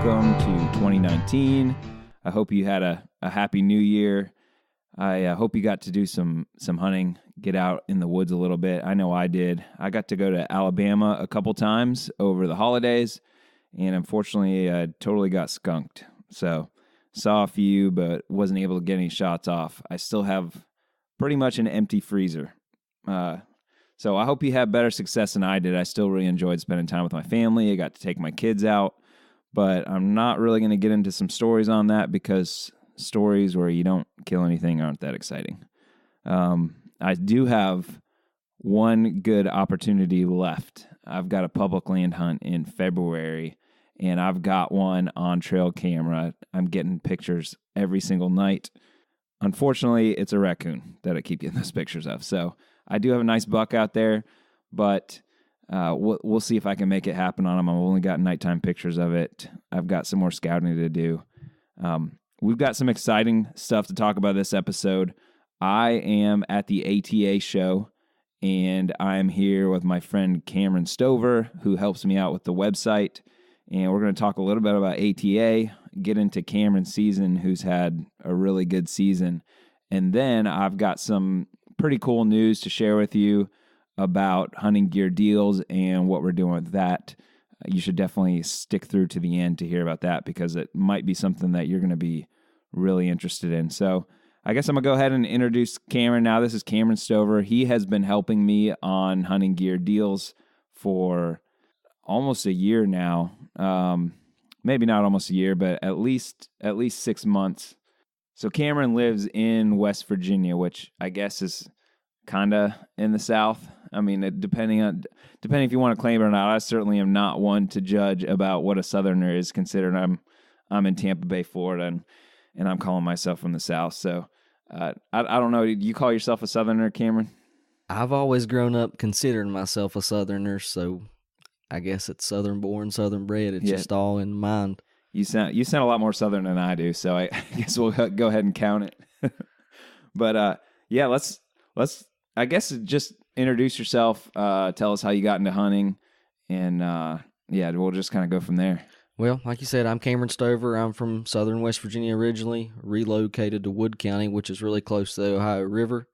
welcome to 2019. I hope you had a happy new year. I hope you got to do some hunting, get out in the woods a little bit. I know I did. I got to go to Alabama a couple times over the holidays, and unfortunately, I totally got skunked. So, saw a few, but wasn't able to get any shots off. I still have pretty much an empty freezer. So I hope you had better success than I did. I still really enjoyed spending time with my family. I got to take my kids out, but I'm not really going to get into some stories on that because stories where you don't kill anything aren't that exciting. I do have one good opportunity left. I've got a public land hunt in February, and I've got one on trail camera. I'm getting pictures every single night. Unfortunately, it's a raccoon that I keep getting those pictures of. So I do have a nice buck out there, but we'll see if I can make it happen on him. I've only got nighttime pictures of it. I've got some more scouting to do. We've got some exciting stuff to talk about this episode. I am at the ATA show, and I'm here with my friend Cameron Stover, who helps me out with the website. And we're going to talk a little bit about ATA, get into Cameron's season, who's had a really good season. And then I've got some pretty cool news to share with you about hunting gear deals and what we're doing with that. You should definitely stick through to the end to hear about that because it might be something that you're going to be really interested in. So I guess I'm going to go ahead and introduce Cameron now. This is Cameron Stover. He has been helping me on hunting gear deals for almost a year now. Maybe not almost a year, but at least 6 months. So Cameron lives in West Virginia, which I guess is kind of in the South. I mean, depending if you want to claim it or not, I certainly am not one to judge about what a Southerner is, considering I'm in Tampa Bay, Florida, and I'm calling myself from the South. So I don't know. Do you call yourself a Southerner, Cameron? I've always grown up considering myself a Southerner, so I guess it's Southern born, Southern bred. It's just all in mind. You sound a lot more Southern than I do, so I guess we'll go ahead and count it. But let's I guess just introduce yourself. Tell us how you got into hunting, and we'll just kind of go from there. Well, like you said, I'm Cameron Stover. I'm from Southern West Virginia originally, relocated to Wood County, which is really close to the Ohio River,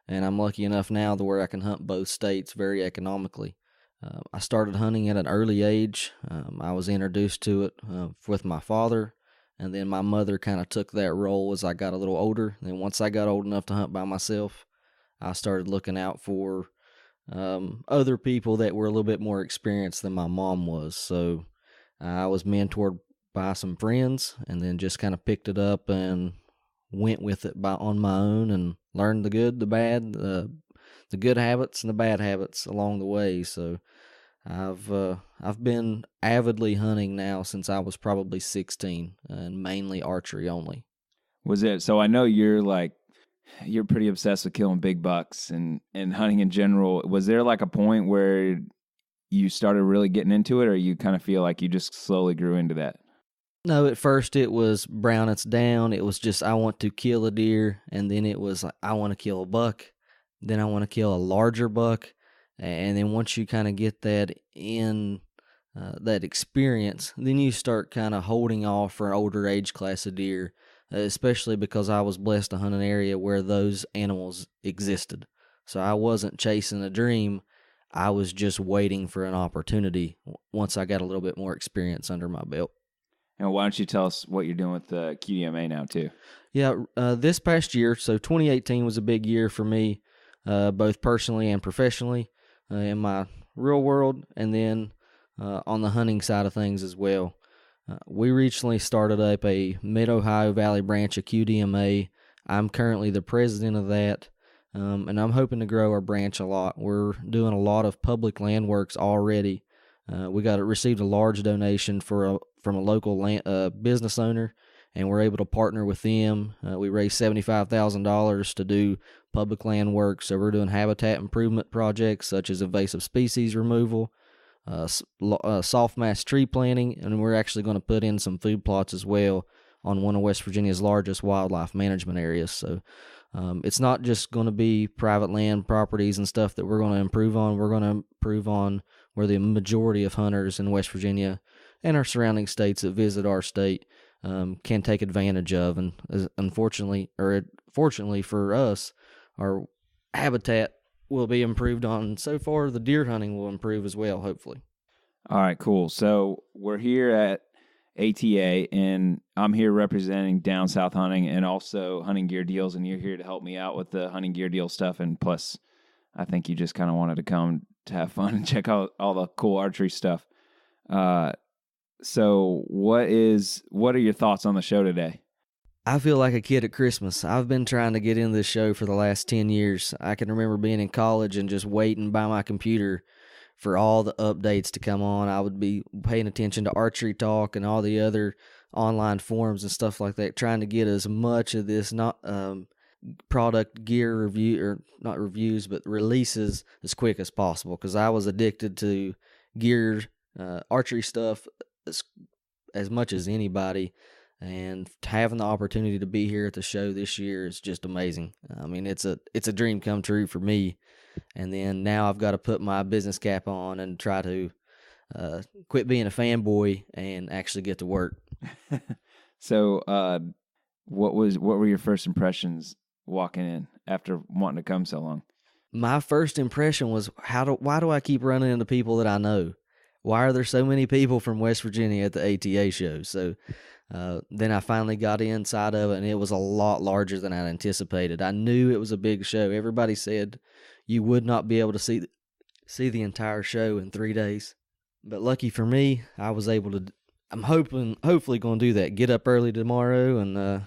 and I'm lucky enough now to where I can hunt both states very economically. I started hunting at an early age. I was introduced to it with my father, and then my mother kind of took that role as I got a little older. And then once I got old enough to hunt by myself, I started looking out for other people that were a little bit more experienced than my mom was. So I was mentored by some friends, and then just kind of picked it up and went with it on my own and learned the good, the bad, the good habits and the bad habits along the way. So I've been avidly hunting now since I was probably 16, and mainly archery only. Was it so? I know you're pretty obsessed with killing big bucks and hunting in general. Was there like a point where you started really getting into it, or you kind of feel like you just slowly grew into that? No, at first it was brown it's down. It was just I want to kill a deer, and then it was like I want to kill a buck. Then I want to kill a larger buck. And then once you kind of get that in that experience, then you start kind of holding off for an older age class of deer, especially because I was blessed to hunt an area where those animals existed. So I wasn't chasing a dream. I was just waiting for an opportunity once I got a little bit more experience under my belt. And why don't you tell us what you're doing with the QDMA now, too? Yeah, this past year, so 2018 was a big year for me, both personally and professionally. In my real world, and then on the hunting side of things as well. We recently started up a Mid-Ohio Valley branch of QDMA. I'm currently the president of that, and I'm hoping to grow our branch a lot. We're doing a lot of public land works already. We received a large donation from a local business owner, and we're able to partner with them. We raised $75,000 to do public land work, so we're doing habitat improvement projects such as invasive species removal, soft mass tree planting, and we're actually going to put in some food plots as well on one of West Virginia's largest wildlife management areas. So it's not just going to be private land properties and stuff that we're going to improve on. We're going to improve on where the majority of hunters in West Virginia and our surrounding states that visit our state can take advantage of. And fortunately for us, our habitat will be improved on. And so far, the deer hunting will improve as well, hopefully. All right, cool. So we're here at ATA, and I'm here representing Down South Hunting and also Hunting Gear Deals, and you're here to help me out with the Hunting Gear Deal stuff. And plus, I think you just kind of wanted to come to have fun and check out all the cool archery stuff. So what are your thoughts on the show today? I feel like a kid at Christmas. I've been trying to get into this show for the last 10 years. I can remember being in college and just waiting by my computer for all the updates to come on. I would be paying attention to Archery Talk and all the other online forums and stuff like that, trying to get as much of this product gear review, or not reviews, but releases as quick as possible, because I was addicted to gear, archery stuff as much as anybody. And having the opportunity to be here at the show this year is just amazing. I mean, it's a dream come true for me. And then now I've got to put my business cap on and try to quit being a fanboy and actually get to work. So, what were your first impressions walking in after wanting to come so long? My first impression was, why do I keep running into people that I know? Why are there so many people from West Virginia at the ATA show? So then I finally got inside of it, and it was a lot larger than I anticipated. I knew it was a big show. Everybody said you would not be able to see the entire show in 3 days. But lucky for me, I was able to. I'm hopefully going to do that. Get up early tomorrow and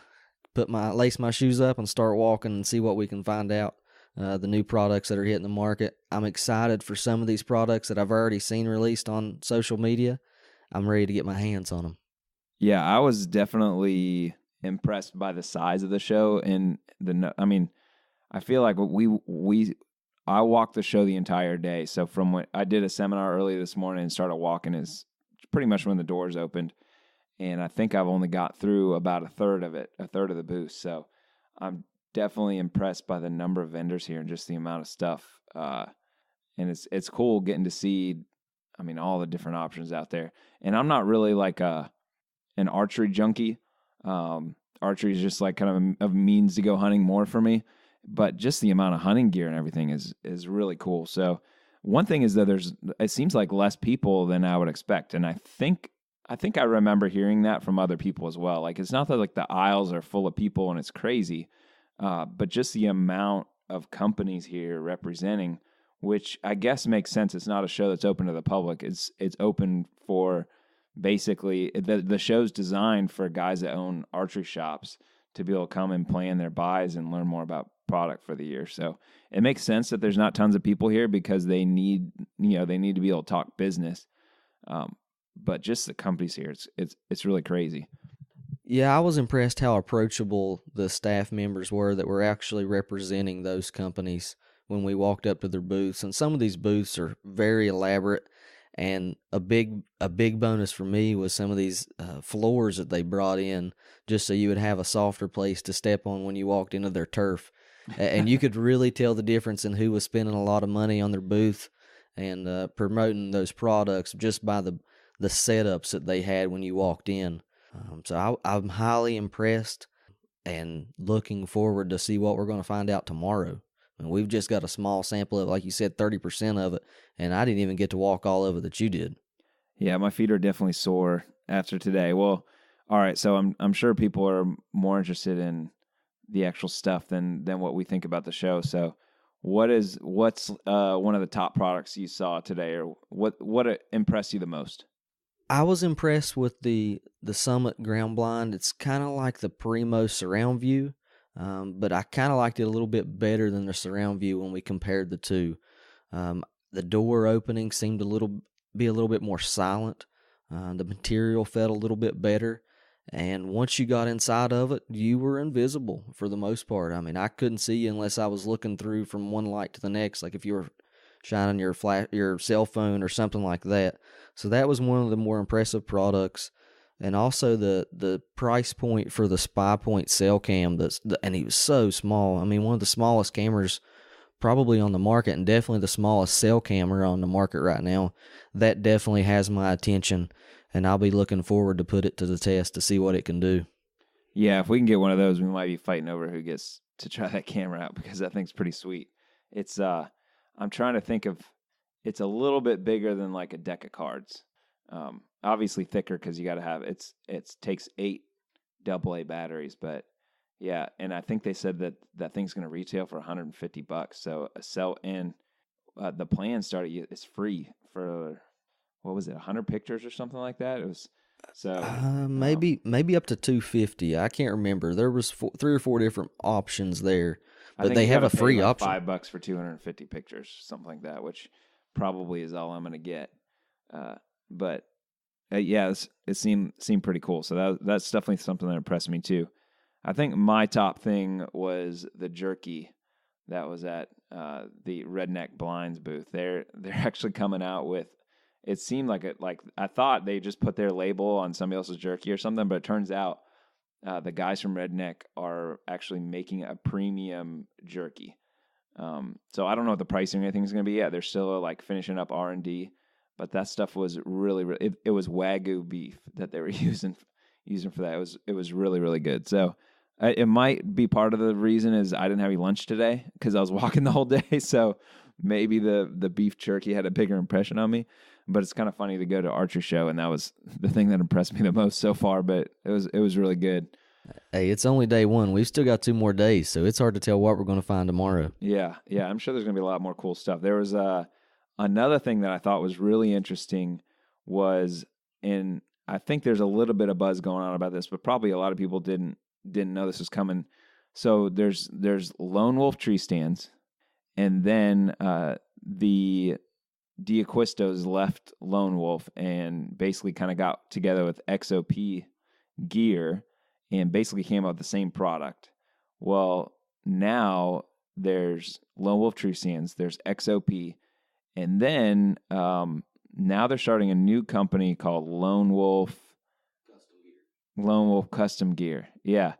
lace my shoes up and start walking and see what we can find out. The new products that are hitting the market. I'm excited for some of these products that I've already seen released on social media. I'm ready to get my hands on them. Yeah, I was definitely impressed by the size of the show, and I feel like I walked the show the entire day. So from when I did a seminar early this morning and started walking is pretty much when the doors opened, and I think I've only got through about a third of the booth. So I'm definitely impressed by the number of vendors here and just the amount of stuff. And it's cool getting to see, all the different options out there. And I'm not really like an archery junkie. Archery is just like kind of a means to go hunting more for me. But just the amount of hunting gear and everything is really cool. So one thing is that it seems like less people than I would expect. And I think I remember hearing that from other people as well. Like, it's not that like the aisles are full of people and it's crazy, but just the amount of companies here representing, which I guess makes sense. It's not a show that's open to the public. It's open for basically the show's designed for guys that own archery shops to be able to come and plan their buys and learn more about product for the year. So it makes sense that there's not tons of people here because they need to be able to talk business. But just the companies here, it's really crazy. Yeah, I was impressed how approachable the staff members were that were actually representing those companies when we walked up to their booths. And some of these booths are very elaborate. And a big bonus for me was some of these floors that they brought in just so you would have a softer place to step on when you walked into their turf. And you could really tell the difference in who was spending a lot of money on their booth and promoting those products just by the setups that they had when you walked in. So I'm highly impressed and looking forward to see what we're going to find out tomorrow. And we've just got a small sample of, like you said, 30% of it, and I didn't even get to walk all of it that you did. Yeah, my feet are definitely sore after today. Well, all right, so I'm sure people are more interested in the actual stuff than what we think about the show. So what's one of the top products you saw today, or what impressed you the most? I was impressed with the Summit Ground Blind. It's kind of like the Primo Surround View. But I kind of liked it a little bit better than the surround view when we compared the two. The door opening seemed be a little bit more silent. The material felt a little bit better. And once you got inside of it, you were invisible for the most part. I couldn't see you unless I was looking through from one light to the next, like if you were shining your cell phone or something like that. So that was one of the more impressive products. And also the price point for the Spy Point cell cam, and he was so small. One of the smallest cameras probably on the market, and definitely the smallest cell camera on the market right now. That definitely has my attention. and I'll be looking forward to put it to the test to see what it can do. Yeah, if we can get one of those, we might be fighting over who gets to try that camera out because that thing's pretty sweet. It's I'm trying to think of, it's a little bit bigger than like a deck of cards. Obviously thicker because you got to have it takes 8 AA batteries, but yeah, and I think they said that thing's going to retail for $150. So a cell in the plan started is free for what was it, 100 pictures or something like that. It was so maybe up to 250. I can't remember. There was 3 or 4 different options there, I but think they you have a gotta pay free like option. $5 for 250 pictures, something like that, which probably is all I'm going to get. But yeah, it seemed pretty cool. So that's definitely something that impressed me too. I think my top thing was the jerky that was at the Redneck Blinds booth. They're actually coming out with. It seemed like I thought they just put their label on somebody else's jerky or something, but it turns out the guys from Redneck are actually making a premium jerky. So I don't know what the pricing or anything is going to be yet. They're still like finishing up R&D, but that stuff was really it was Wagyu beef that they were using for that. It was really, really good. So it might be part of the reason is I didn't have any lunch today because I was walking the whole day. So maybe the beef jerky had a bigger impression on me. But it's kind of funny to go to Archer Show, and that was the thing that impressed me the most so far. But it was really good. Hey, it's only day 1. We've still got 2 more days, so it's hard to tell what we're going to find tomorrow. Yeah. I'm sure there's going to be a lot more cool stuff. There was another thing that I thought was really interesting was, and I think there's a little bit of buzz going on about this, but probably a lot of people didn't know this was coming. So there's Lone Wolf tree stands, and then the D'Acquistos left Lone Wolf and basically kind of got together with XOP gear and basically came out with the same product. Well, now there's Lone Wolf tree stands, there's XOP, and then now they're starting a new company called Lone Wolf Custom Gear. Yeah.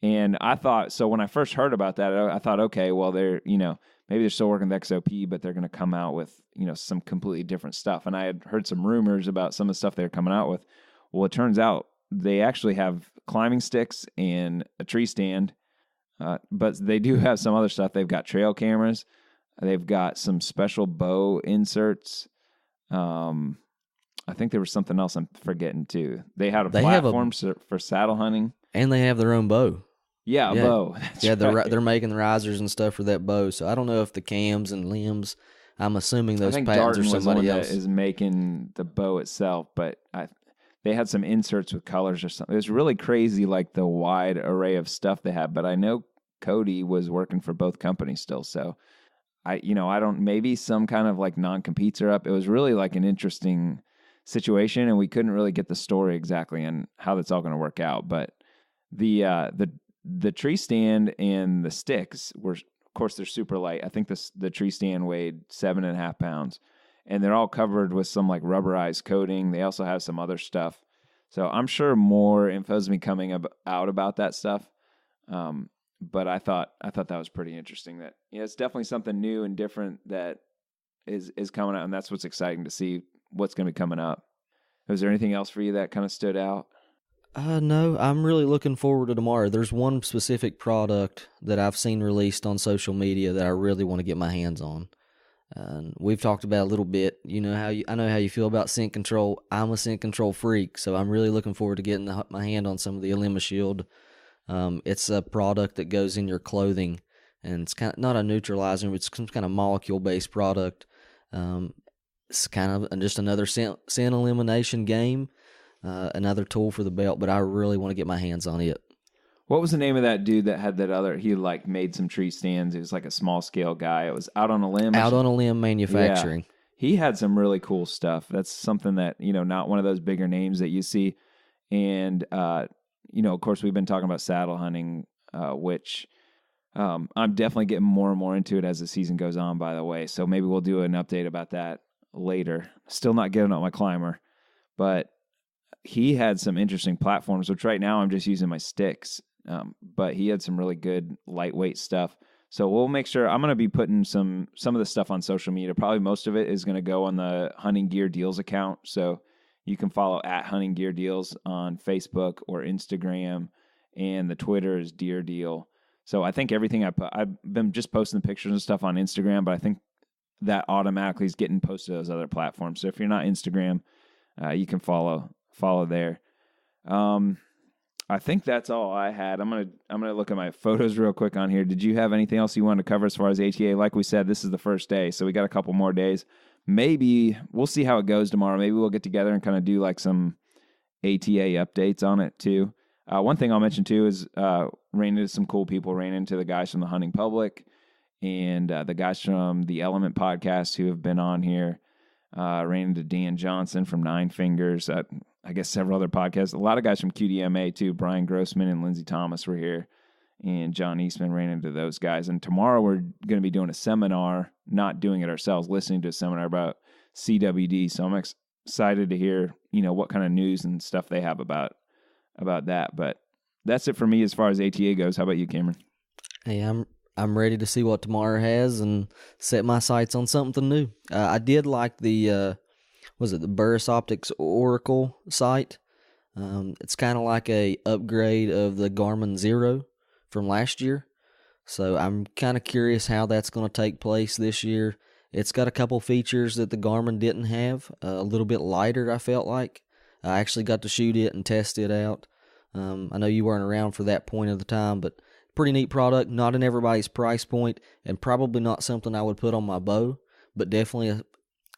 And I thought, so when I first heard about that, I thought, okay, well, they're, maybe they're still working with XOP, but they're going to come out with, some completely different stuff. And I had heard some rumors about some of the stuff they're coming out with. Well, it turns out they actually have climbing sticks and a tree stand, but they do have some other stuff. They've got trail cameras. They've got some special bow inserts. I think there was something else I'm forgetting too. They had a platform for saddle hunting. And they have their own bow. Yeah, a bow. That's right. They're making the risers and stuff for that bow. So I don't know if the cams and limbs, I'm assuming those patents are somebody else. That is making the bow itself, but they had some inserts with colors or something. It was really crazy, like the wide array of stuff they had. But I know Cody was working for both companies still, so I don't. Maybe some kind of like non-competes are up. It was really like an interesting situation, and we couldn't really get the story exactly and how that's all going to work out, but. The tree stand and the sticks were, of course, they're super light. I think the tree stand weighed 7.5 pounds, and they're all covered with some like rubberized coating. They also have some other stuff, so I'm sure more info is going to be coming out about that stuff. But I thought that was pretty interesting. That it's definitely something new and different that is coming out, and that's what's exciting to see what's going to be coming up. Was there anything else for you that kind of stood out? No, I'm really looking forward to tomorrow. There's one specific product that I've seen released on social media that I really want to get my hands on. We've talked about a little bit. I know how you feel about scent control. I'm a scent control freak, so I'm really looking forward to getting my hand on some of the Alima Shield. It's a product that goes in your clothing, and it's kind of not a neutralizer. It's some kind of molecule-based product. It's kind of just another scent elimination game. Another tool for the belt, but I really want to get my hands on it. What was the name of that dude that had that other? He like made some tree stands. He was like a small scale guy. It was Out on a Limb. Out on a Limb Manufacturing. Yeah. He had some really cool stuff. That's something that not one of those bigger names that you see. And of course, we've been talking about saddle hunting, which I'm definitely getting more and more into it as the season goes on. By the way, so maybe we'll do an update about that later. Still not getting on my climber, but. He had some interesting platforms, which right now I'm just using my sticks. But he had some really good lightweight stuff. So we'll make sure I'm going to be putting some of the stuff on social media. Probably most of it is going to go on the Hunting Gear Deals account. So, You can follow at Hunting Gear Deals on Facebook or Instagram, and the Twitter is Deer Deal. So I think everything I've been just posting the pictures and stuff on Instagram, but I think that automatically is getting posted to those other platforms. So if you're not Instagram, you can follow there. I think that's all I had. I'm gonna look at my photos real quick on here. Did you have anything else you wanted to cover as far as ATA? Like we said, this is the first day, so we got a couple more days. Maybe we'll see how it goes tomorrow. Maybe we'll get together and kind of do like some ATA updates on it too. One thing I'll mention too is ran into some cool people. Ran into the guys from the Hunting Public and the guys from the Element Podcast who have been on here. Ran into Dan Johnson from Nine Fingers. I guess several other podcasts. A lot of guys from QDMA too. Brian Grossman and Lindsey Thomas were here. And John Eastman ran into those guys. And tomorrow we're going to be doing a seminar, not doing it ourselves, listening to a seminar about CWD. So I'm excited to hear, what kind of news and stuff they have about that. But that's it for me as far as ATA goes. How about you, Cameron? Hey, I'm ready to see what tomorrow has and set my sights on something new. I did like the the Burris Optics Oracle sight. It's kind of like a upgrade of the Garmin Zero from last year. So I'm kind of curious how that's going to take place this year. It's got a couple features that the Garmin didn't have. A little bit lighter, I felt like. I actually got to shoot it and test it out. I know you weren't around for that point of the time, but pretty neat product. Not in everybody's price point, and probably not something I would put on my bow, but definitely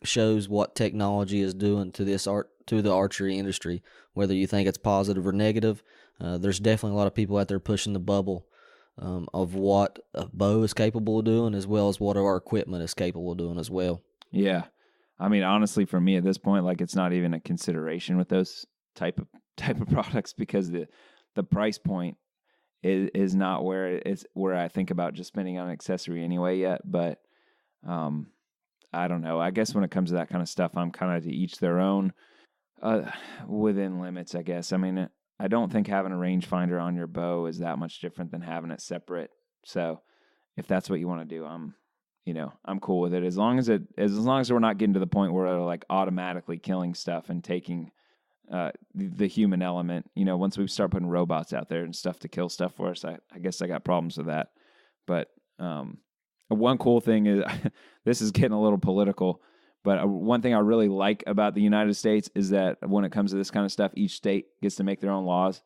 shows what technology is doing to the archery industry. Whether you think it's positive or negative, there's definitely a lot of people out there pushing the bubble of what a bow is capable of doing, as well as what our equipment is capable of doing as well. Yeah. I mean, honestly, for me at this point, like it's not even a consideration with those type of products, because the price point is not where I think about just spending on an accessory anyway yet. But I don't know. I guess when it comes to that kind of stuff, I'm kind of to each their own, within limits, I guess. I mean, I don't think having a rangefinder on your bow is that much different than having it separate. So if that's what you want to do, I'm cool with it. As long as we're not getting to the point where they're like automatically killing stuff and taking the human element. Once we start putting robots out there and stuff to kill stuff for us, I guess I got problems with that. But one cool thing is, this is getting a little political, but one thing I really like about the United States is that when it comes to this kind of stuff, each state gets to make their own laws.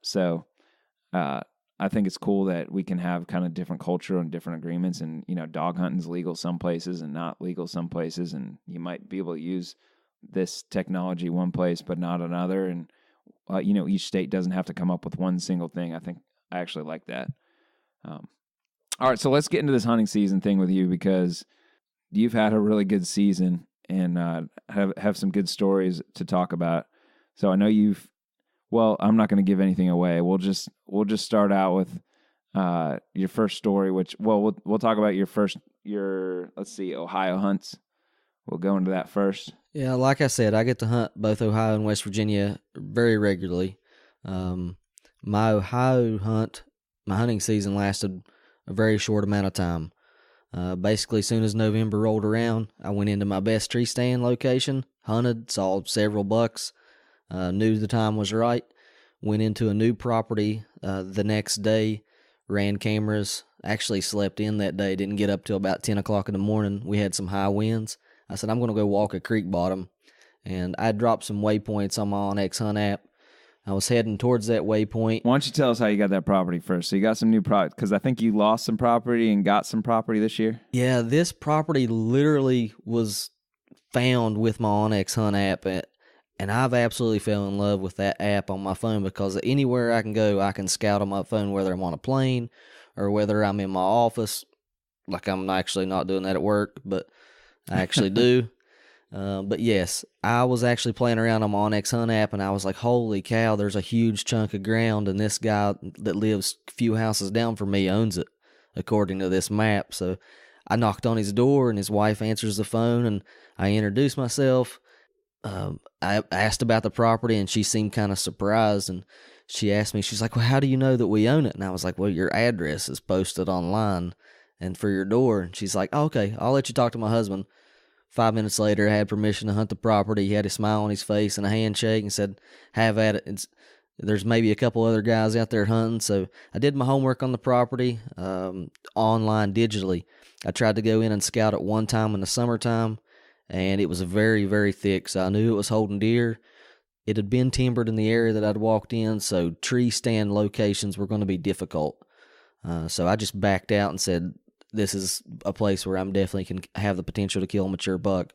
So I think it's cool that we can have kind of different culture and different agreements, and, dog hunting's legal some places and not legal some places, and you might be able to use this technology one place but not another, and each state doesn't have to come up with one single thing. I think I actually like that. All right, so let's get into this hunting season thing with you, because you've had a really good season and have some good stories to talk about. So I know I'm not going to give anything away. We'll just start out with your first story, which we'll talk about your Ohio hunts. We'll go into that first. Yeah, like I said, I get to hunt both Ohio and West Virginia very regularly. My Ohio hunt, my hunting season lasted a very short amount of time. Basically, as soon as November rolled around, I went into my best tree stand location, hunted, saw several bucks, knew the time was right, went into a new property the next day, ran cameras, actually slept in that day, didn't get up till about 10 o'clock in the morning. We had some high winds. I said, I'm going to go walk a creek bottom, and I dropped some waypoints on my onX Hunt app. I was heading towards that waypoint. Why don't you tell us how you got that property first? So you got some new property, because I think you lost some property and got some property this year. Yeah, this property literally was found with my onX Hunt app, and I've absolutely fell in love with that app on my phone, because anywhere I can go, I can scout on my phone, whether I'm on a plane or whether I'm in my office. Like, I'm actually not doing that at work, but I actually do. But yes, I was actually playing around on my onX Hunt app, and I was like, holy cow, there's a huge chunk of ground, and this guy that lives a few houses down from me owns it, according to this map. So I knocked on his door, and his wife answers the phone, and I introduced myself. I asked about the property, and she seemed kind of surprised, and she asked me, she's like, well, how do you know that we own it? And I was like, well, your address is posted online and for your door. And she's like, oh, okay, I'll let you talk to my husband. 5 minutes later, I had permission to hunt the property. He had a smile on his face and a handshake and said, "Have at it." There's maybe a couple other guys out there hunting. So I did my homework on the property online digitally. I tried to go in and scout it one time in the summertime, and it was very, very thick. So I knew it was holding deer. It had been timbered in the area that I'd walked in, so tree stand locations were going to be difficult. So I just backed out and said, this is a place where I'm definitely can have the potential to kill a mature buck.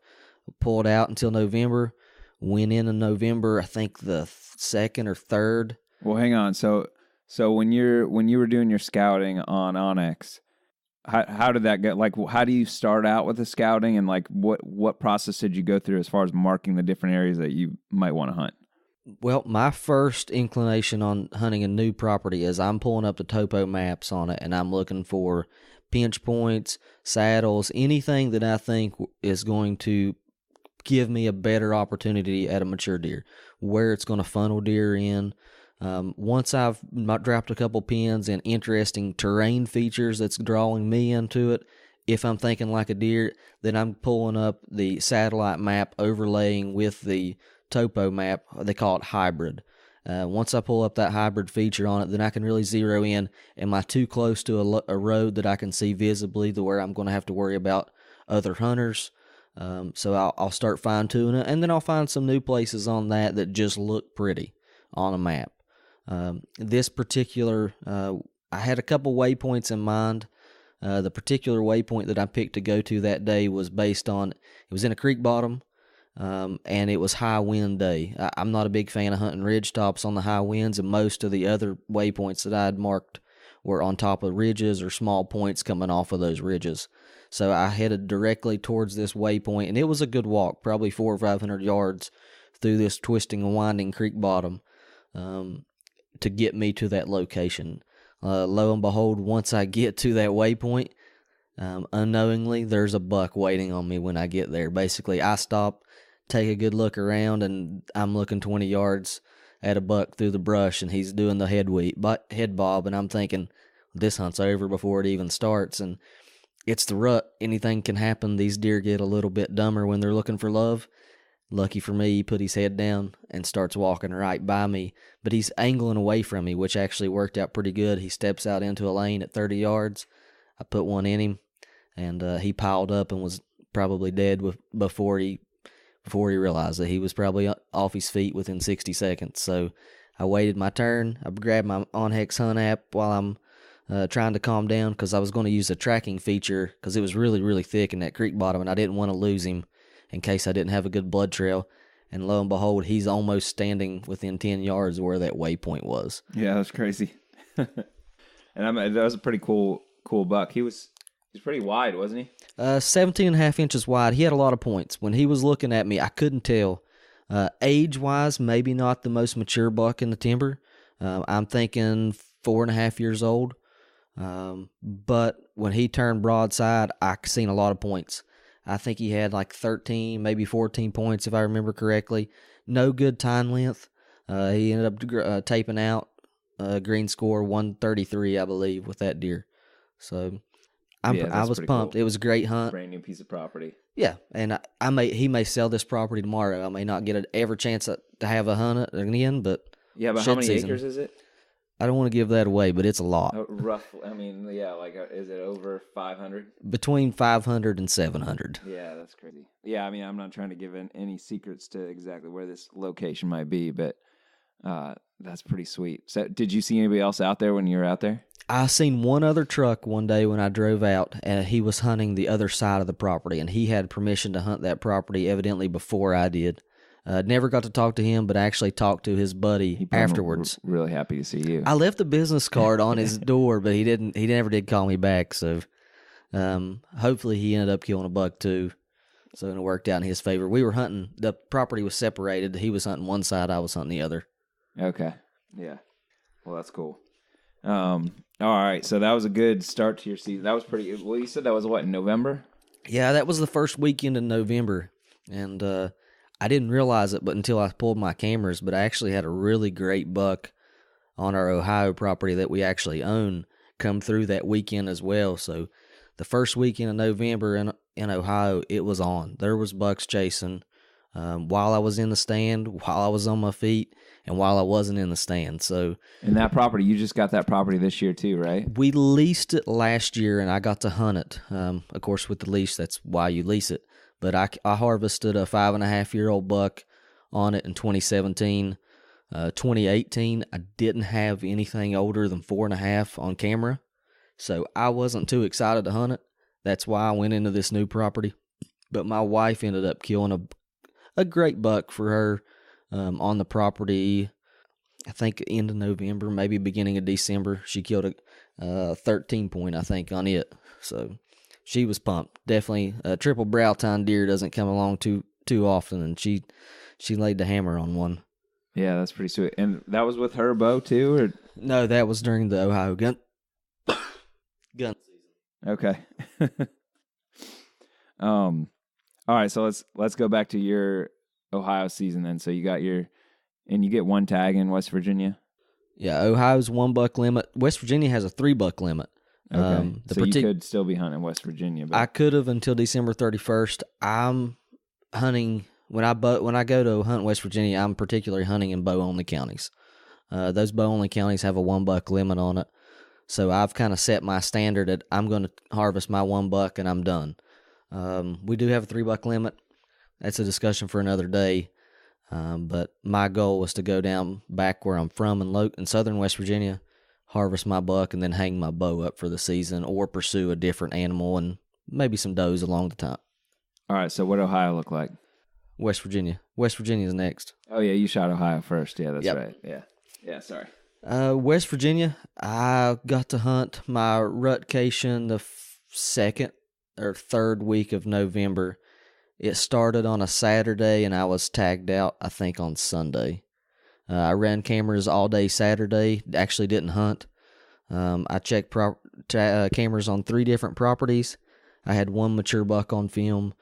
Pulled out until November. Went in November, I think the second or third. Well, hang on. So when you were doing your scouting on onX, how did that get? Like, how do you start out with the scouting, and like what process did you go through as far as marking the different areas that you might want to hunt? Well, my first inclination on hunting a new property is I'm pulling up the topo maps on it, and I'm looking for pinch points, saddles, anything that I think is going to give me a better opportunity at a mature deer, where it's going to funnel deer in. Once I've dropped a couple pins and interesting terrain features that's drawing me into it, if I'm thinking like a deer, then I'm pulling up the satellite map overlaying with the topo map. They call it hybrid. Once I pull up that hybrid feature on it, then I can really zero in. Am I too close to a road that I can see visibly to where I'm going to have to worry about other hunters? So I'll start fine-tuning it, and then I'll find some new places on that just look pretty on a map. This particular, I had a couple waypoints in mind. The particular waypoint that I picked to go to that day was based on, it was in a creek bottom, and it was high wind day. I'm not a big fan of hunting ridge tops on the high winds, and most of the other waypoints that I had marked were on top of ridges or small points coming off of those ridges. So I headed directly towards this waypoint, and it was a good walk, probably 400 or 500 yards through this twisting and winding creek bottom to get me to that location. Lo and behold, once I get to that waypoint, unknowingly, there's a buck waiting on me when I get there. Basically, I stop, take a good look around, and I'm looking 20 yards at a buck through the brush, and he's doing the head bob, and I'm thinking, this hunt's over before it even starts. And it's the rut. Anything can happen. These deer get a little bit dumber when they're looking for love. Lucky for me, he put his head down and starts walking right by me. But he's angling away from me, which actually worked out pretty good. He steps out into a lane at 30 yards. I put one in him, and he piled up and was probably dead before he realized that he was probably off his feet within 60 seconds. So I waited my turn. I grabbed my OnX Hunt app while I'm trying to calm down, because I was going to use a tracking feature because it was really, really thick in that creek bottom, and I didn't want to lose him in case I didn't have a good blood trail. And lo and behold, he's almost standing within 10 yards of where that waypoint was. Yeah, that's crazy. And that was a pretty cool buck. He's pretty wide, wasn't he? 17 and a half inches wide. He had a lot of points. When he was looking at me, I couldn't tell. Age-wise, maybe not the most mature buck in the timber. I'm thinking 4.5 years old. But when he turned broadside, I seen a lot of points. I think he had like 13, maybe 14 points, if I remember correctly. No good time length. He ended up taping out green score 133, I believe, with that deer. So I was pumped. Cool. It was a great hunt. Brand new piece of property. Yeah, and he may sell this property tomorrow. I may not get ever chance to have a hunt again, but yeah. But how many acres is it? I don't want to give that away, but it's a lot. Roughly, I mean, yeah, like, is it over 500? Between 500 and 700. Yeah, that's crazy. Yeah, I mean, I'm not trying to give any secrets to exactly where this location might be, but that's pretty sweet. So, did you see anybody else out there when you were out there? I seen one other truck one day when I drove out, and he was hunting the other side of the property, and he had permission to hunt that property evidently before I did. Never got to talk to him, but I actually talked to his buddy afterwards. Really happy to see you. I left a business card on his door, but he never did call me back. So, hopefully he ended up killing a buck too. So it worked out in his favor. We were hunting. The property was separated. He was hunting one side. I was hunting the other. Okay. Yeah. Well, that's cool. All right. So that was a good start to your season. That was pretty. Well, you said that was what, in November? Yeah, that was the first weekend in November, and I didn't realize it, but until I pulled my cameras, but I actually had a really great buck on our Ohio property that we actually own come through that weekend as well. So the first weekend of November in Ohio, it was on. There was bucks chasing while I was in the stand, while I was on my feet, and while I wasn't in the stand. So, And that property, you just got that property this year too, right? we leased it last year, and I got to hunt it. Of course, with the lease, that's why you lease it. But I harvested a 5.5-year-old buck on it in 2017. 2018, I didn't have anything older than 4.5 on camera, so I wasn't too excited to hunt it. That's why I went into this new property. But my wife ended up killing a great buck for her on the property. I think end of November, maybe beginning of December. She killed a 13 point, I think, on it. So she was pumped. Definitely a triple brow tine deer doesn't come along too often, and she laid the hammer on one. Yeah, that's pretty sweet. And that was with her bow too, or No, that was during the Ohio gun season. okay. All right, so let's go back to your Ohio season then. So you get one tag in West Virginia. Yeah, Ohio's 1 buck limit. West Virginia has a 3 buck limit. Okay, so you could still be hunting West Virginia. But... I could have until December 31st. I'm hunting when I go to hunt West Virginia. I'm particularly hunting in bow only counties. Those bow only counties have a 1 buck limit on it, so I've kind of set my standard that I'm going to harvest my 1 buck and I'm done. We do have a 3 buck limit. That's a discussion for another day. But my goal was to go down back where I'm from in southern West Virginia, harvest my buck, and then hang my bow up for the season or pursue a different animal and maybe some does along the time. All right, so what Ohio look like? West Virginia. West Virginia's next. Oh, yeah, you shot Ohio first. Yeah, that's Yep. right. Yeah, sorry. West Virginia, I got to hunt my rutcation the second or third week of November. It started on a Saturday, and I was tagged out, I think, on Sunday. I ran cameras all day Saturday, actually didn't hunt. I checked cameras on 3 different properties. I had 1 mature buck on film,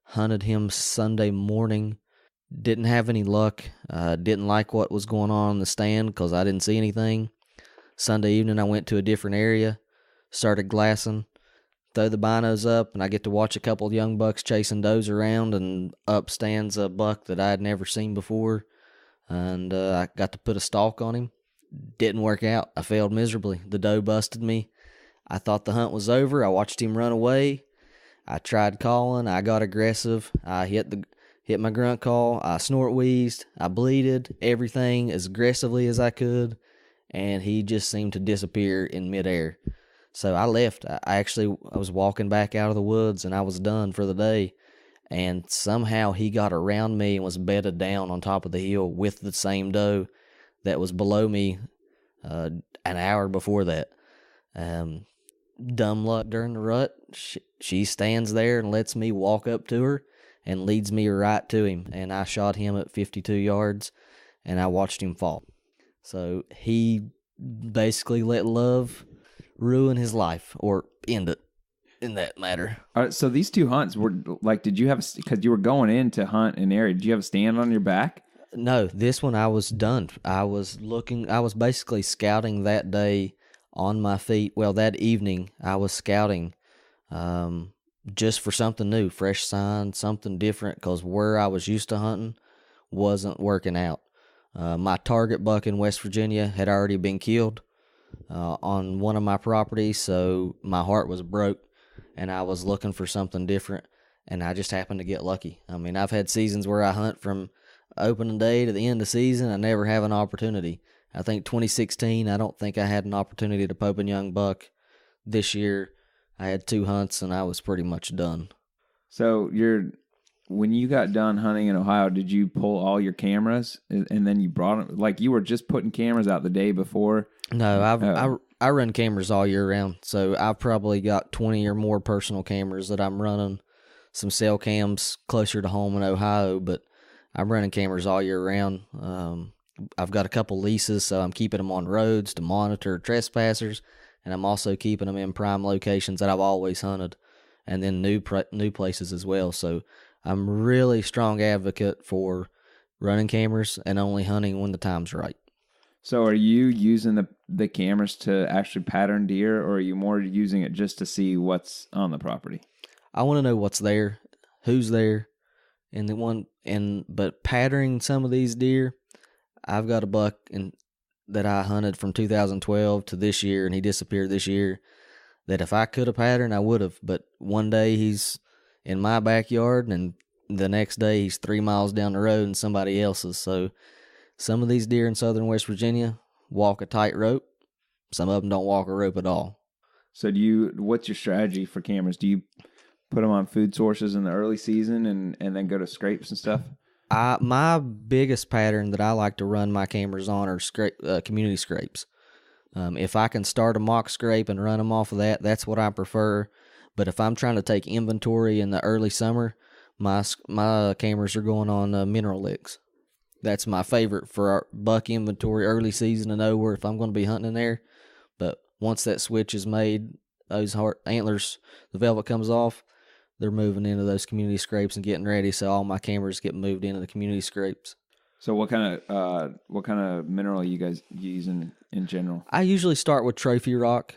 hunted him Sunday morning, didn't have any luck, didn't like what was going on in the stand because I didn't see anything. Sunday evening I went to a different area, started glassing, throw the binos up, and I get to watch a couple of young bucks chasing does around, and up stands a buck that I had never seen before, and I got to put a stalk on him. Didn't work out. I failed miserably. The doe busted me. I thought the hunt was over. I watched him run away. I tried calling. I got aggressive. I hit my grunt call. I snort wheezed. I bleated everything as aggressively as I could, and he just seemed to disappear in midair. So I left. I was walking back out of the woods, and I was done for the day. And somehow he got around me and was bedded down on top of the hill with the same doe that was below me an hour before that. Dumb luck during the rut. She stands there and lets me walk up to her and leads me right to him. And I shot him at 52 yards, and I watched him fall. So he basically let love ruin his life, or end it in that matter. All right, so these 2 hunts were like, did you have, because you were going in to hunt an area, did you have a stand on your back? No, this one I was done. I was basically scouting that day on my feet. Well, that evening I was scouting just for something new, fresh sign, something different, because where I was used to hunting wasn't working out. My target buck in West Virginia had already been killed on one of my properties, so my heart was broke, and I was looking for something different, and I just happened to get lucky. I mean, I've had seasons where I hunt from opening day to the end of season. I never have an opportunity. I think 2016, I don't think I had an opportunity to pope a young buck. This year, I had 2 hunts, and I was pretty much done. So when you got done hunting in Ohio, did you pull all your cameras and then you brought them? Like, you were just putting cameras out the day before? No, I run cameras all year round, so I've probably got 20 or more personal cameras that I'm running. Some cell cams closer to home in Ohio, but I'm running cameras all year round. I've got a couple leases, so I'm keeping them on roads to monitor trespassers, and I'm also keeping them in prime locations that I've always hunted, and then new places as well. So I'm really strong advocate for running cameras and only hunting when the time's right. So are you using the cameras to actually pattern deer, or are you more using it just to see what's on the property? I want to know what's there, who's there, but patterning some of these deer, I've got a buck that I hunted from 2012 to this year, and he disappeared this year. That if I could have patterned, I would have. But one day he's in my backyard, and the next day he's 3 miles down the road in somebody else's. So some of these deer in southern West Virginia walk a tight rope. Some of them don't walk a rope at all. So what's your strategy for cameras? Do you put them on food sources in the early season and then go to scrapes and stuff? My biggest pattern that I like to run my cameras on are community scrapes. If I can start a mock scrape and run them off of that, that's what I prefer. But if I'm trying to take inventory in the early summer, my cameras are going on mineral licks. That's my favorite for our buck inventory early season to know where if I'm going to be hunting in there. But once that switch is made, those antlers, the velvet comes off, they're moving into those community scrapes and getting ready. So all my cameras get moved into the community scrapes. So what kind of mineral are you guys using in general? I usually start with trophy rock,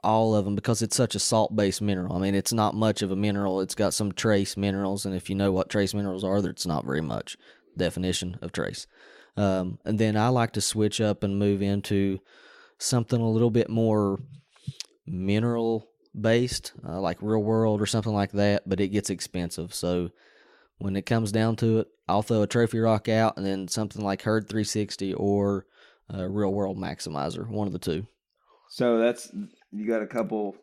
all of them, because it's such a salt-based mineral. I mean, it's not much of a mineral. It's got some trace minerals, and if you know what trace minerals are, it's not very much. Definition of trace. And then I like to switch up and move into something a little bit more mineral-based, like Real World or something like that, but it gets expensive. So when it comes down to it, I'll throw a trophy rock out and then something like Herd 360 or Real World Maximizer, one of the two. So you got a couple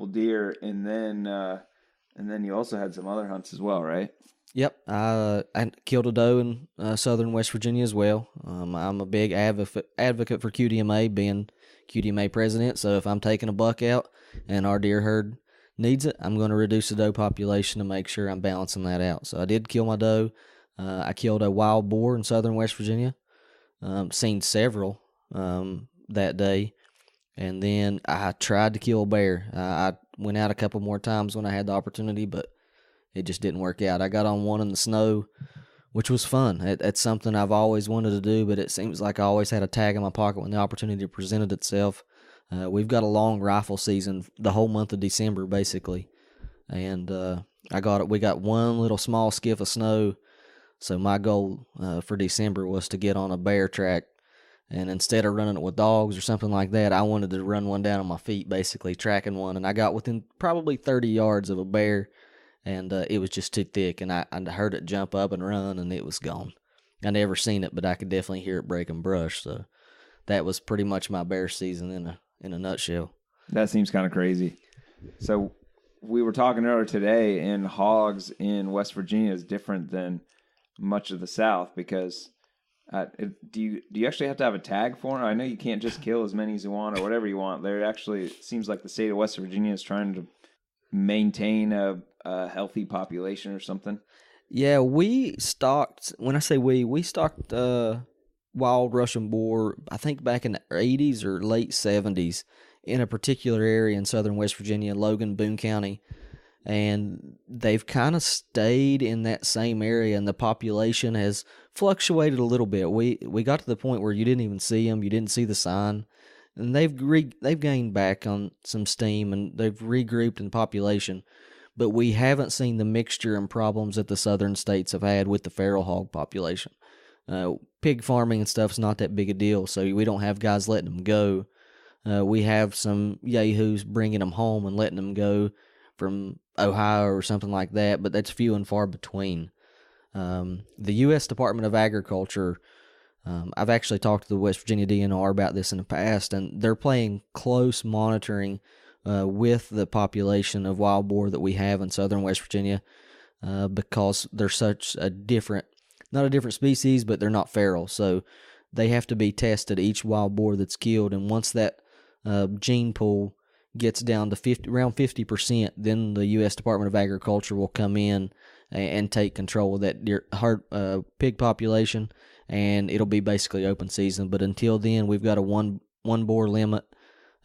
deer, and then you also had some other hunts as well, right? Yep, I killed a doe in southern West Virginia as well. I'm a big advocate for QDMA, being QDMA president. So if I'm taking a buck out and our deer herd needs it, I'm going to reduce the doe population to make sure I'm balancing that out. So I did kill my doe. I killed a wild boar in southern West Virginia. Seen several that day. And then I tried to kill a bear. I went out a couple more times when I had the opportunity, but it just didn't work out. I got on one in the snow, which was fun. It's something I've always wanted to do, but it seems like I always had a tag in my pocket when the opportunity presented itself. We've got a long rifle season, the whole month of December, basically. And we got one little small skiff of snow. So my goal for December was to get on a bear track. And instead of running it with dogs or something like that, I wanted to run one down on my feet, basically tracking one. And I got within probably 30 yards of a bear, and it was just too thick. And I heard it jump up and run, and it was gone. I never seen it, but I could definitely hear it breaking brush. So that was pretty much my bear season in a nutshell. That seems kind of crazy. So we were talking earlier today, and hogs in West Virginia is different than much of the South because do you actually have to have a tag for them? I know you can't just kill as many as you want or whatever you want. There actually seems like the state of West Virginia is trying to maintain a healthy population or something. Yeah, we stocked. When I say we stocked wild Russian boar, I think back in the 80s or late 70s in a particular area in southern West Virginia, Logan, Boone County. And they've kind of stayed in that same area, and the population has fluctuated a little bit. We got to the point where you didn't even see them, you didn't see the sign, and they've gained back on some steam, and they've regrouped in the population. But we haven't seen the mixture and problems that the southern states have had with the feral hog population. Pig farming and stuff's not that big a deal, so we don't have guys letting them go. We have some yahoos bringing them home and letting them go from Ohio or something like that, but that's few and far between. The U.S. Department of Agriculture, I've actually talked to the West Virginia DNR about this in the past, and they're playing close monitoring with the population of wild boar that we have in southern West Virginia because they're such not a different species, but they're not feral, so they have to be tested, each wild boar that's killed, and once that gene pool gets down to around 50%, then the U.S. Department of Agriculture will come in and take control of that pig population, and it'll be basically open season. But until then, we've got a one boar limit.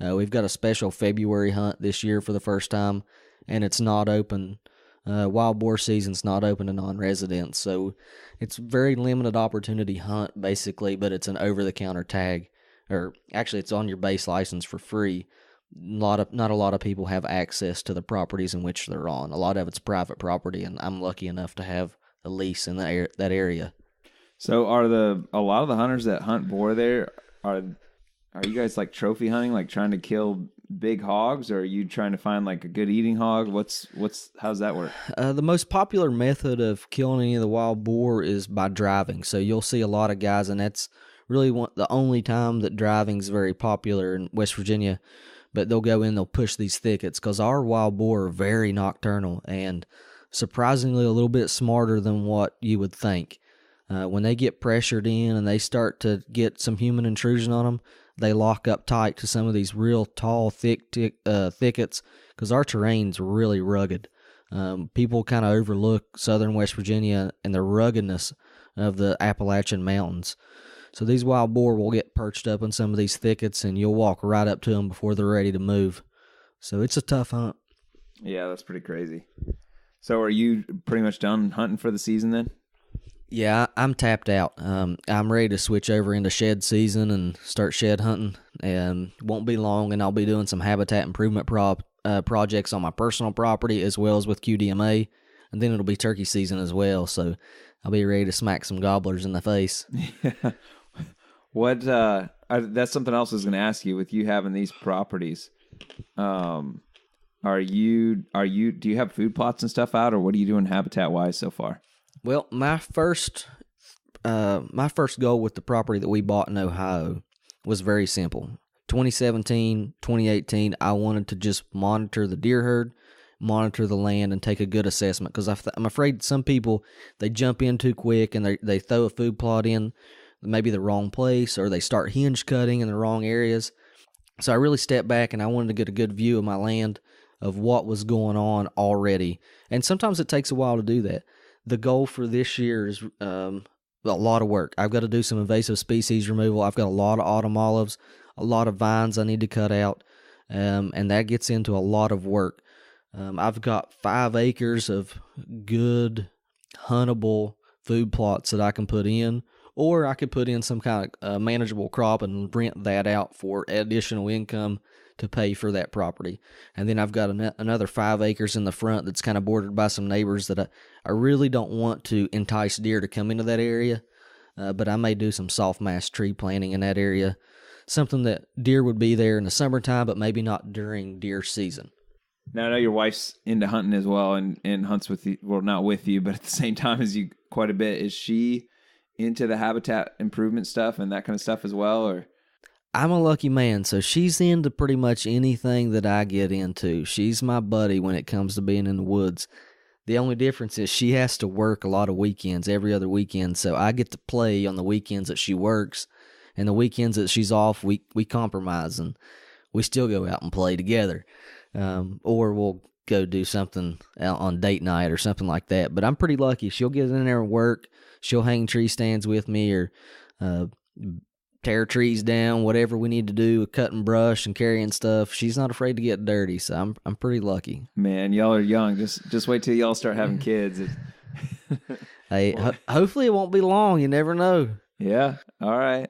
We've got a special February hunt this year for the first time, and it's not open. Wild boar season's not open to non-residents, so it's very limited opportunity hunt basically, but it's an over-the-counter tag. or actually it's on your base license for free. Not a lot of people have access to the properties in which they're on. A lot of it's private property, and I'm lucky enough to have a lease in that area. So are a lot of the hunters that hunt boar there, are you guys like trophy hunting, like trying to kill big hogs, or are you trying to find like a good eating hog? How's that work? The most popular method of killing any of the wild boar is by driving. So you'll see a lot of guys, and that's really the only time that driving is very popular in West Virginia. But they'll go in, they'll push these thickets because our wild boar are very nocturnal and surprisingly a little bit smarter than what you would think. When they get pressured in and they start to get some human intrusion on them, they lock up tight to some of these real tall, thickets because our terrain's really rugged. People kind of overlook southern West Virginia and the ruggedness of the Appalachian Mountains. So these wild boar will get perched up in some of these thickets, and you'll walk right up to them before they're ready to move. So it's a tough hunt. Yeah, that's pretty crazy. So are you pretty much done hunting for the season then? Yeah, I'm tapped out. I'm ready to switch over into shed season and start shed hunting. And won't be long, and I'll be doing some habitat improvement projects on my personal property as well as with QDMA. And then it'll be turkey season as well, so I'll be ready to smack some gobblers in the face. Yeah. That's something else I was going to ask you. With you having these properties, do you have food plots and stuff out, or what are you doing habitat wise so far? Well, my first goal with the property that we bought in Ohio was very simple. 2017, 2018, I wanted to just monitor the deer herd, monitor the land, and take a good assessment because I'm afraid some people, they jump in too quick and they throw a food plot in maybe the wrong place, or they start hinge cutting in the wrong areas. So I really stepped back and I wanted to get a good view of my land, of what was going on already. And sometimes it takes a while to do that. The goal for this year is a lot of work. I've got to do some invasive species removal. I've got a lot of autumn olives, a lot of vines I need to cut out, and that gets into a lot of work. I've got 5 acres of good, huntable food plots that I can put in, or I could put in some kind of manageable crop and rent that out for additional income to pay for that property. And then I've got another 5 acres in the front that's kind of bordered by some neighbors that I really don't want to entice deer to come into that area, but I may do some soft mass tree planting in that area, something that deer would be there in the summertime, but maybe not during deer season. Now, I know your wife's into hunting as well and hunts with you, well, not with you, but at the same time as you quite a bit. Is she into the habitat improvement stuff and that kind of stuff as well, or? I'm a lucky man, so she's into pretty much anything that I get into. She's my buddy when it comes to being in the woods. The only difference is she has to work a lot of weekends, every other weekend, so I get to play on the weekends that she works, and the weekends that she's off, we compromise, and we still go out and play together. Or we'll go do something on date night or something like that. But I'm pretty lucky. She'll get in there and work. She'll hang tree stands with me, or tear trees down, whatever we need to do, cutting brush and carrying stuff. She's not afraid to get dirty, so I'm pretty lucky. Man, y'all are young. Just wait till y'all start having kids. Hey, hopefully it won't be long. You never know. Yeah. All right.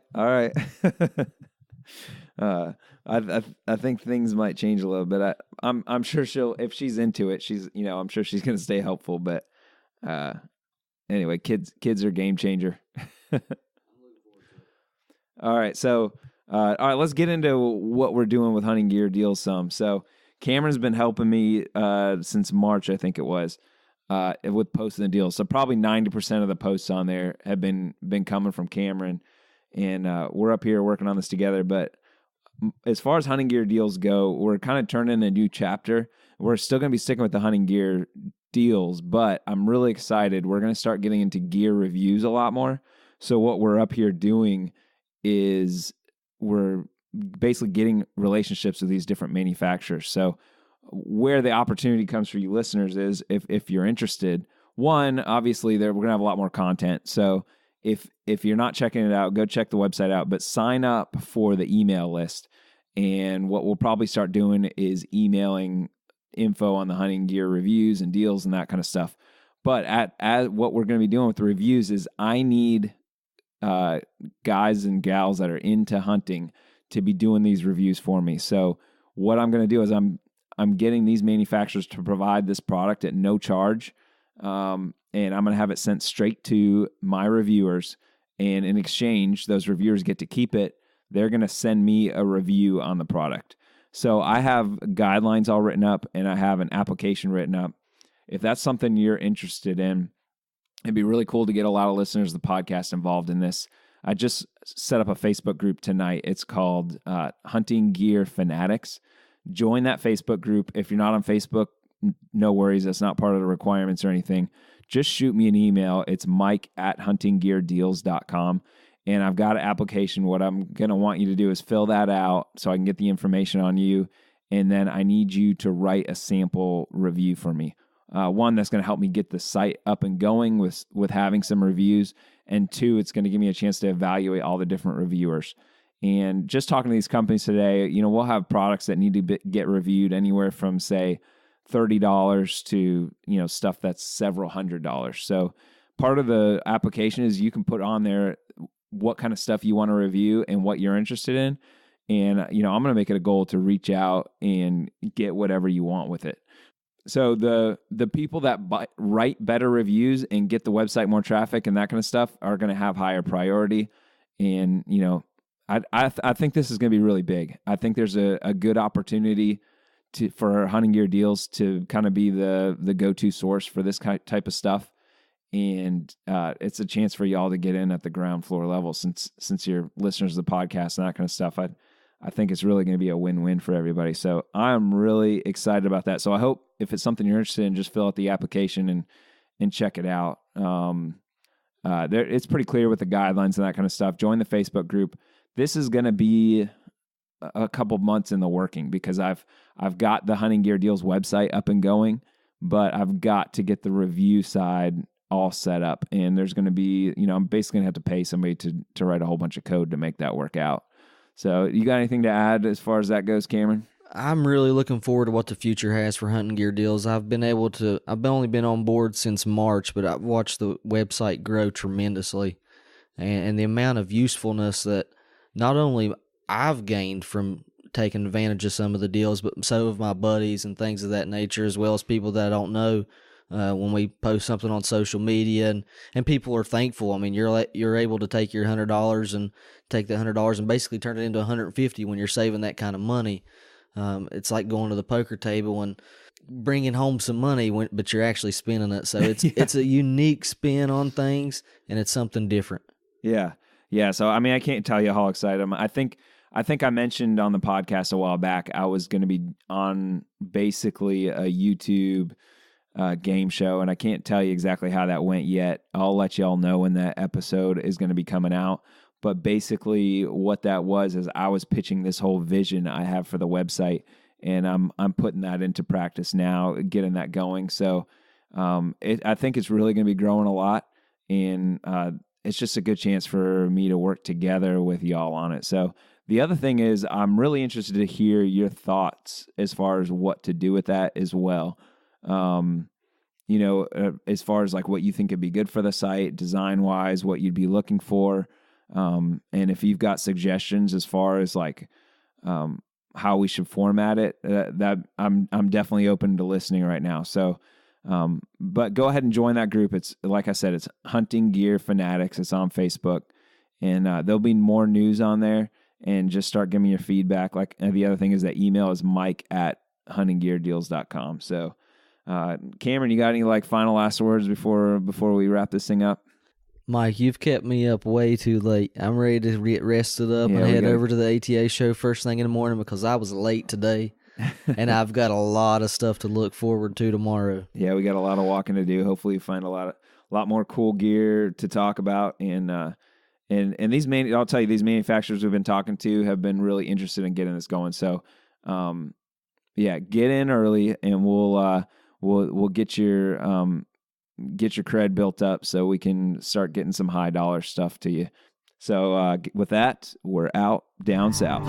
I think things might change a little bit. I'm sure if she's into it, I'm sure she's gonna stay helpful. But anyway, kids are game changer. All right, so let's get into what we're doing with Hunting Gear Deals some. So Cameron's been helping me since March, I think it was, with posting the deals. So probably 90% of the posts on there have been coming from Cameron, and we're up here working on this together. But as far as Hunting Gear Deals go, we're kind of turning a new chapter. We're still going to be sticking with the Hunting Gear Deals, but I'm really excited. We're going to start getting into gear reviews a lot more. So what we're up here doing is we're basically getting relationships with these different manufacturers. So where the opportunity comes for you listeners is if you're interested, one, obviously we're going to have a lot more content. So if you're not checking it out, go check the website out, but sign up for the email list. And what we'll probably start doing is emailing info on the hunting gear reviews and deals and that kind of stuff. But at what we're going to be doing with the reviews is I need guys and gals that are into hunting to be doing these reviews for me. So what I'm going to do is I'm getting these manufacturers to provide this product at no charge, and I'm going to have it sent straight to my reviewers. And in exchange, those reviewers get to keep it. They're going to send me a review on the product. So I have guidelines all written up, and I have an application written up. If that's something you're interested in, it'd be really cool to get a lot of listeners of the podcast involved in this. I just set up a Facebook group tonight. It's called Hunting Gear Fanatics. Join that Facebook group. If you're not on Facebook, no worries. That's not part of the requirements or anything. Just shoot me an email. It's mike@huntinggeardeals.com. And I've got an application. What I'm going to want you to do is fill that out so I can get the information on you. And then I need you to write a sample review for me. One, that's going to help me get the site up and going with having some reviews. And two, it's going to give me a chance to evaluate all the different reviewers. And just talking to these companies today, we'll have products that need to get reviewed anywhere from, say, $30 to, stuff that's several $100s. So part of the application is you can put on there what kind of stuff you want to review and what you're interested in. And, I'm going to make it a goal to reach out and get whatever you want with it. So the people that write better reviews and get the website more traffic and that kind of stuff are going to have higher priority. And, I think this is going to be really big. I think there's a good opportunity for Hunting Gear Deals to kind of be the go-to source for this type of stuff. And it's a chance for y'all to get in at the ground floor level since you're listeners of the podcast and that kind of stuff. I think it's really going to be a win-win for everybody. So I'm really excited about that. So I hope if it's something you're interested in, just fill out the application and check it out. It's pretty clear with the guidelines and that kind of stuff. Join the Facebook group. This is going to be a couple months in the working because I've got the Hunting Gear Deals website up and going, but I've got to get the review side all set up. And there's going to be, I'm basically going to have to pay somebody to write a whole bunch of code to make that work out. So you got anything to add as far as that goes, Cameron? I'm really looking forward to what the future has for Hunting Gear Deals. I've only been on board since March, but I've watched the website grow tremendously. And the amount of usefulness that not only I've gained from taking advantage of some of the deals, but so have my buddies and things of that nature, as well as people that I don't know. When we post something on social media and people are thankful. I mean, you're able to take your $100 and take the $100 and basically turn it into $150 when you're saving that kind of money. It's like going to the poker table and bringing home some money, but you're actually spending it. So it's it's a unique spin on things, and it's something different. Yeah. So I mean, I can't tell you how excited I'm. I think I mentioned on the podcast a while back I was going to be on basically a YouTube game show, and I can't tell you exactly how that went yet. I'll let y'all know when that episode is going to be coming out. But basically what that was is I was pitching this whole vision I have for the website, and I'm putting that into practice now, getting that going. So I think it's really going to be growing a lot, and it's just a good chance for me to work together with y'all on it. So the other thing is I'm really interested to hear your thoughts as far as what to do with that as well. As far as like what you think would be good for the site, design wise, what you'd be looking for. And if you've got suggestions as far as like, how we should format it, that I'm definitely open to listening right now. So, but go ahead and join that group. It's like I said, it's Hunting Gear Fanatics. It's on Facebook, and there'll be more news on there. And just start giving me your feedback. Like the other thing is that email is mike@huntinggeardeals.com. So, Cameron, you got any like final last words before we wrap this thing up? Mike, you've kept me up way too late. I'm ready to get rested up and head over to the ATA show first thing in the morning because I was late today, and I've got a lot of stuff to look forward to tomorrow. Yeah, we got a lot of walking to do. Hopefully, you find a lot more cool gear to talk about, and these I'll tell you, these manufacturers we've been talking to have been really interested in getting this going. So, get in early, and we'll get your cred built up so we can start getting some high dollar stuff to you. So with that, we're out down south.